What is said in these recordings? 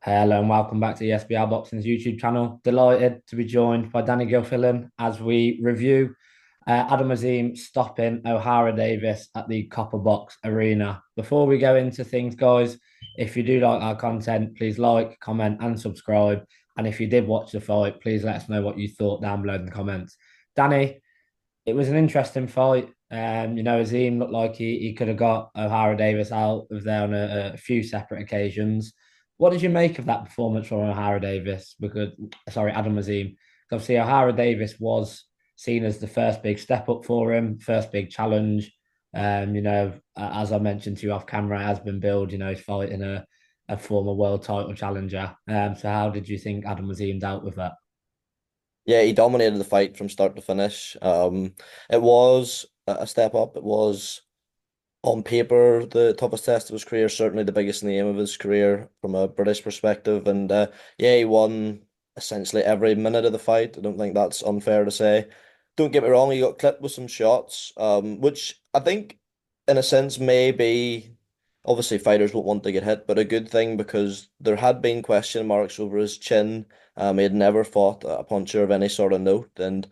Hello and welcome back to the ESBR Boxing's YouTube channel. Delighted to be joined by Danny Gilfillan as we review Adam Azim stopping O'Hara Davis at the Copper Box Arena. Before we go into things, guys, if you do like our content, please like, comment, and subscribe. And if you did watch the fight, please let us know what you thought down below in the comments. Danny, it was an interesting fight. Azim looked like he could have got O'Hara Davis out of there on a few separate occasions. What did you make of that performance from O'Hara Davis? Because, sorry, Adam Azim. Obviously, O'Hara Davis was seen as the first big step up for him, first big challenge. As I mentioned to you off camera, has been billed. He's fighting a former world title challenger. So how did you think Adam Azim dealt with that? Yeah, he dominated the fight from start to finish. It was a step up. It was on paper the toughest test of his career, certainly the biggest name of his career from a British perspective. And yeah, he won essentially every minute of the fight. I don't think that's unfair to say. Don't get me wrong, he got clipped with some shots, which I think, in a sense, may be obviously fighters won't want to get hit, but a good thing because there had been question marks over his chin. He had never fought a puncher of any sort of note, and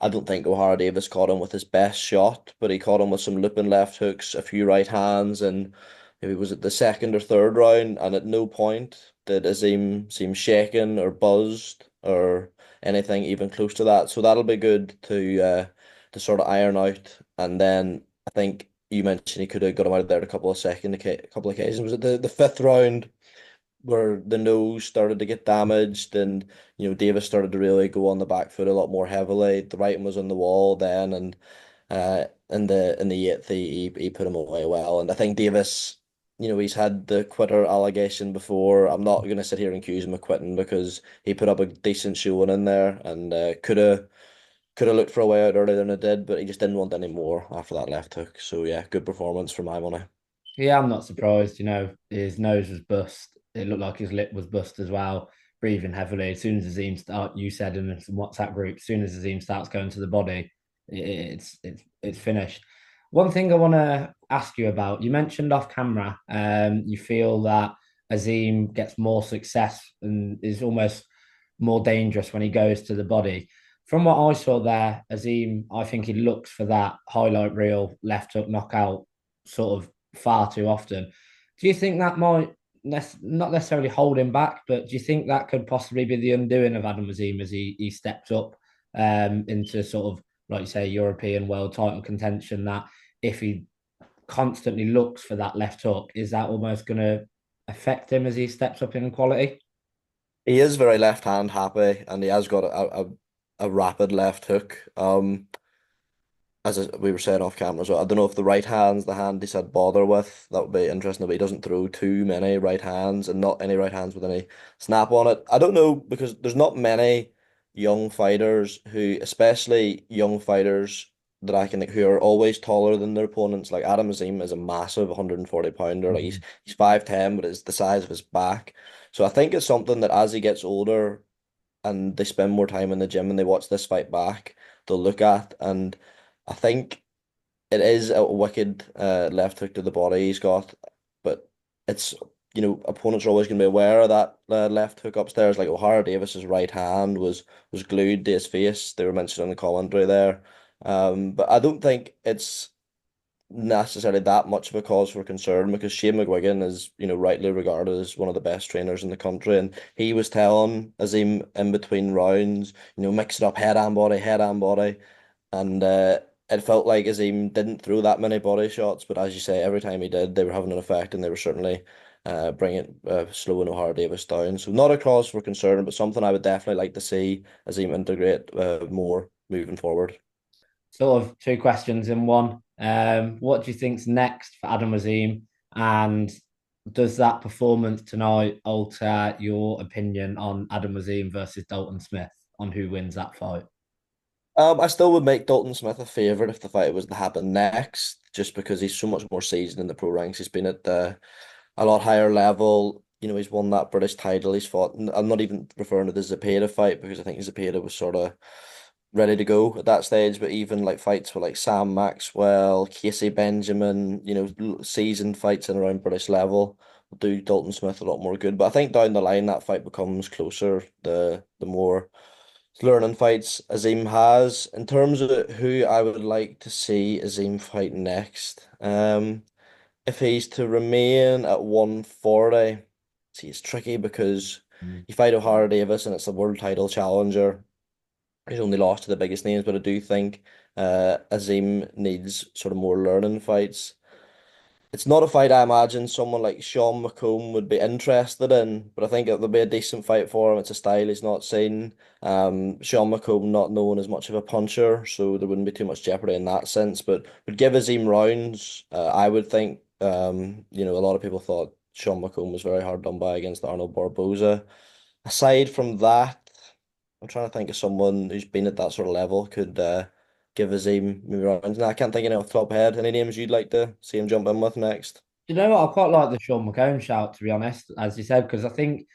I don't think O'Hara Davis caught him with his best shot, but he caught him with some looping left hooks, a few right hands, and maybe was it the second or third round, and at no point did Azim seem shaken or buzzed or anything even close to that. So that'll be good to sort of iron out. And then I think you mentioned he could have got him out of there a couple of occasions. Was it the fifth round where the nose started to get damaged and Davis started to really go on the back foot a lot more heavily. The writing was on the wall then, and in the eighth he put him away well. And I think Davis, he's had the quitter allegation before. I'm not going to sit here and accuse him of quitting because he put up a decent showing in there and could have looked for a way out earlier than it did, but he just didn't want any more after that left hook. So yeah, good performance for my money. Yeah, I'm not surprised. His nose was bust. It looked like his lip was bust as well, breathing heavily. As soon as Azim start, you said in some WhatsApp group, as soon as Azim starts going to the body, it's finished. One thing I want to ask you about, you mentioned off camera, you feel that Azim gets more success and is almost more dangerous when he goes to the body. From what I saw there, Azim, I think he looks for that highlight reel left hook knockout sort of far too often. Do you think that might not necessarily hold him back, but do you think that could possibly be the undoing of Adam Azim as he steps up into sort of, like you say, European world title contention? That if he constantly looks for that left hook, is that almost going to affect him as he steps up in quality? He is very left hand happy, and he has got a rapid left hook. We were saying off camera, so I don't know if the right hand's the hand he said bother with. That would be interesting, but he doesn't throw too many right hands and not any right hands with any snap on it. I don't know because there's not many young fighters who, especially young fighters that I can think who are always taller than their opponents. Like Adam Azim is a massive 140 pounder. Like Mhm. he's 5'10", but it's the size of his back. So I think it's something that as he gets older and they spend more time in the gym and they watch this fight back, they'll look at. And I think it is a wicked left hook to the body he's got, but it's opponents are always going to be aware of that left hook upstairs. Like O'Hara Davis's right hand was glued to his face. They were mentioned in the commentary there, but I don't think it's necessarily that much of a cause for concern because Shane McGuigan is, rightly regarded as one of the best trainers in the country. And he was telling Azim in between rounds, mix it up head and body. And it felt like Azim didn't throw that many body shots, but as you say, every time he did, they were having an effect and they were certainly bringing slowing O'Hara Davis down. So not a cause for concern, but something I would definitely like to see Azim integrate more moving forward. Sort of two questions in one. What do you think's next for Adam Azim? And does that performance tonight alter your opinion on Adam Azim versus Dalton Smith on who wins that fight? I still would make Dalton Smith a favourite if the fight was to happen next, just because he's so much more seasoned in the pro ranks. He's been at a lot higher level. He's won that British title. He's fought. I'm not even referring to the Zepeda fight because I think Zepeda was sort of ready to go at that stage. But even like fights with like Sam Maxwell, Casey Benjamin, seasoned fights in around British level. do Dalton Smith a lot more good. But I think down the line that fight becomes closer the more learning fights Azim has. In terms of who I would like to see Azim fight next, if he's to remain at 140, see, it's tricky because Mm. you fight O'Hara Davis and it's a world title challenger. He's only lost to the biggest names, but I do think Azim needs sort of more learning fights. It's not a fight I imagine someone like Sean McComb would be interested in, but I think it'll be a decent fight for him. It's a style he's not seen. Sean McComb not known as much of a puncher, so there wouldn't be too much jeopardy in that sense. But would give Azim rounds. I would think. A lot of people thought Sean McComb was very hard done by against Arnold Barboza. Aside from that, I'm trying to think of someone who's been at that sort of level could give Azim maybe rounds. No, I can't think of any off the top of the head. Any names you'd like to see him jump in with next? You know what? I quite like the Sean McComb shout, to be honest, as you said, because I think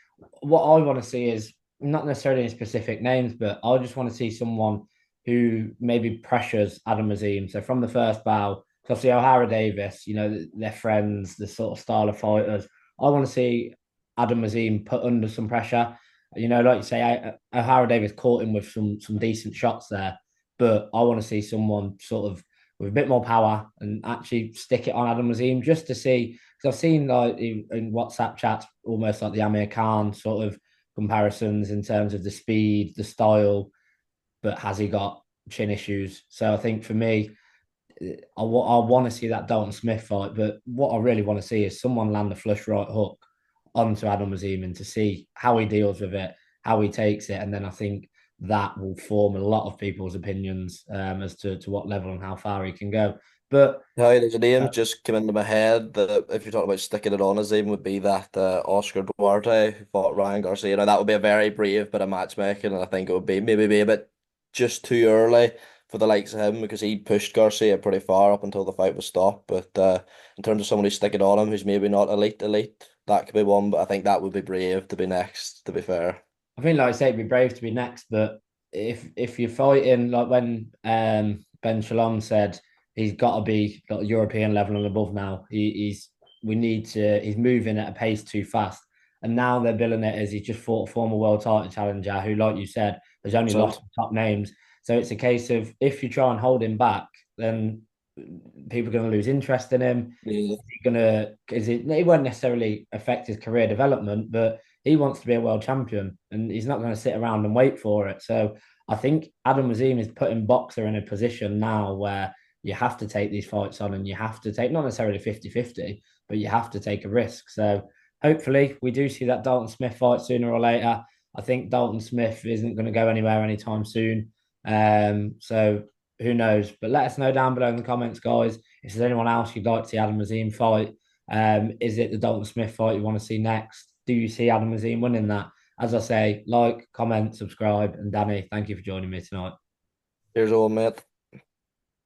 what I want to see is not necessarily any specific names, but I just want to see someone who maybe pressures Adam Azim. So from the first bow, because obviously O'Hara Davis, they're friends, the sort of style of fighters. I want to see Adam Azim put under some pressure. Like you say, O'Hara Davis caught him with some decent shots there, but I want to see someone sort of with a bit more power and actually stick it on Adam Azim just to see. Because I've seen like in WhatsApp chats almost like the Amir Khan sort of comparisons in terms of the speed, the style, but has he got chin issues? So I think for me, I want to see that Dalton Smith fight, but what I really want to see is someone land a flush right hook onto Adam Azim and to see how he deals with it, how he takes it, and then I think that will form a lot of people's opinions as to what level and how far he can go. But Hi, there's a name uh, just came into my head that if you're talking about sticking it on his name would be that Oscar Duarte who fought Ryan Garcia. Now that would be a very brave bit of matchmaking, and I think it would be maybe be a bit just too early for the likes of him because he pushed Garcia pretty far up until the fight was stopped. But in terms of someone who's sticking on him who's maybe not elite, that could be one. But I think that would be brave to be next, to be fair. I think, like I say, it'd be brave to be next, but if you're fighting like when Ben Shalom said he's got to be like European level and above now. He's moving at a pace too fast, and now they're billing it as he's just fought a former world title challenger who, like you said, has only lost the top names. So it's a case of if you try and hold him back, then people are going to lose interest in him. Yeah. It won't necessarily affect his career development, but he wants to be a world champion and he's not going to sit around and wait for it. So I think Adam Azim is putting Boxer in a position now where you have to take these fights on and you have to take not necessarily 50-50, but you have to take a risk. So hopefully we do see that Dalton Smith fight sooner or later. I think Dalton Smith isn't going to go anywhere anytime soon. So who knows? But let us know down below in the comments, guys, if there's anyone else you'd like to see Adam Azim fight. Is it the Dalton Smith fight you want to see next? Do you see Adam Azim winning that? As I say, like, comment, subscribe, and Danny, thank you for joining me tonight. Here's all, mate.